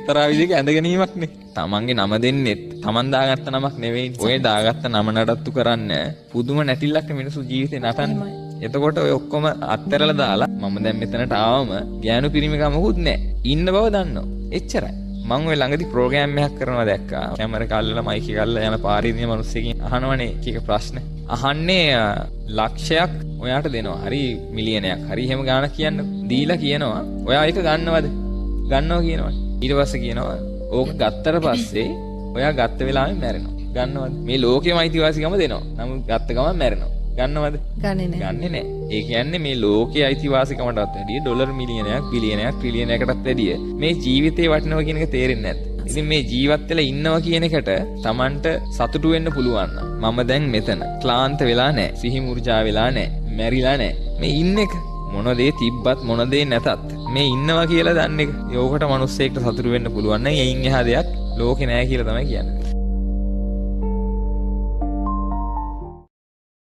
එක්තරා විදිහක ඇඳ ගැනීමක්නේ. තමන්ගේ නම දෙන්නෙත් තමන් දාගත්ත නමක් නෙවෙයි. ඔය දාගත්ත නම නඩත්තු කරන්න පුදුම නැටිල්ලක් මිනිස්සු ජීවිතේ නටන්නේ. එතකොට ඔය ඔක්කොම අත්හැරලා දාලා මම දැන් මෙතනට ආවම ගෑනු පිරිමිකමකුත් නැහැ. ඉන්න බව දන්නවා. එච්චරයි. මම ඔය ළඟදී ප්‍රෝග්‍රෑම් එකක් කරනවා දැක්කා. කැමරා කාල්ලලා මයික් එක ගල්ලා යන පාරේ ඉන්න මිනිස්සුකින් අහනවනේ එක ප්‍රශ්න. අහන්නේ ලක්ෂයක් ඔයාට දෙනවා. හරි මිලියනයක්. හරි එහෙම ගාණක් කියන්නකො. දීලා කියනවා ඔයා ඒක ගන්නවද? ගන්නවා කියනවා. ඊට පස්සේ කියනවා ඕක ගත්තට පස්සේ ඔයා ගත්ත වෙලාවෙම මැරෙනවා. ගන්නවද? මේ ලෝකෙම අයිතිවාසිකම දෙනවා. නමුත් ගත්ත ගමන් මැරෙනවා. ගන්නවද? ගන්නේ නැහැ. ඒ කියන්නේ මේ ලෝකයේ අයිතිවාසිකමටත් වැඩිය ඩොලර් මිලියනයක්, බිලියනයක්, ට්‍රිලියනයකටත් වැඩිය මේ ජීවිතේ වටිනවා කියන එක තේරෙන්නේ නැද්ද? ඉතින් මේ ජීවත් වෙලා ඉන්නවා කියන එකට Tamanට සතුටු වෙන්න පුළුවන් නම් මම දැන් මෙතන ක්ලාන්ත වෙලා නැහැ. සිහි මුර්ජා වෙලා නැහැ. මැරිලා නැහැ. මේ ඉන්න එක මොන දේ තිබ්බත් මොන දේ නැතත් මේ ඉන්නවා කියලා දන්න එක. ඒකට මිනිස්සෙක්ට සතුටු වෙන්න පුළුවන් නම් එයින් එහා දෙයක් ලෝකේ නැහැ කියලා තමයි කියන්නේ.